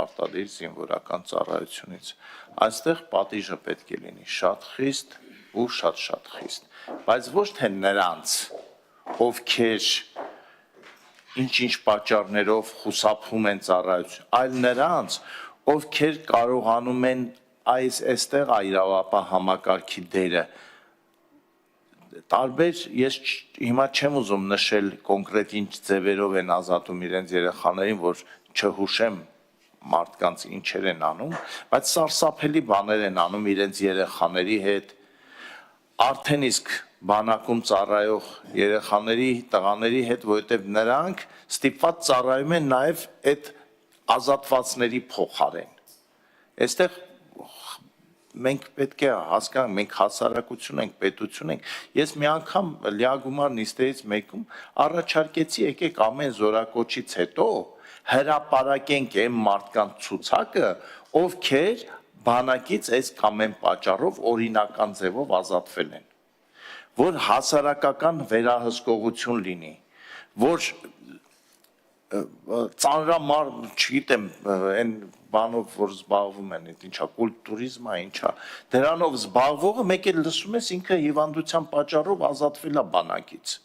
պարտադիր զինվորական ծառայությունից։ Այստեղ պատիժը պետք է լինի շատ խիստ ու շատ խիստ, բայց ոչ թե նրանց, ովքեր ինչ-ինչ պատճառներով խուսափում են ծառայություն, այլ նրանց, ովքեր կարողանում են այստեղ իրավապահ համակարգի դերը տարբեր, ես հիմա չեմ ուզում նշել կոնկրետ ինչ ձևերով են ազատում իրենց երեխաներին, որ չհուշեմ մարդկանց ինչեր են անում, բայց սարսափելի բաներ են անում իրենց երեխաների հետ, արդեն իսկ բանակում ծառայող երեխաների, տղաների հետ, որովհետև նրանք ստիպված ծառայում են նաև այդ ազատվածների փոխարեն։ Այստեղ մենք պետք է հասկանանք, մենք հասարակություն ենք, պետություն ենք։ Ես մի անգամ լիագումար նիստերից մեկում առաջարկեցի, եկեք ամեն զորակոչից հետո հրապարակենք այն մարդկանց ցուցակը, ովքեր բանակից այս կամ այն պատճառով օրինական ձևով ազատվել են, որ հասարակական վերահսկողություն լինի, որ ծանրամար, չգիտեմ, այն բանով, որ զբաղվում են, ինչա, կուլտուրիզմա, ինչա, դրանով զբաղվողը մեկ էլ լսում ես ինքը հիվանդության պատճառով ազատվել է բանակից։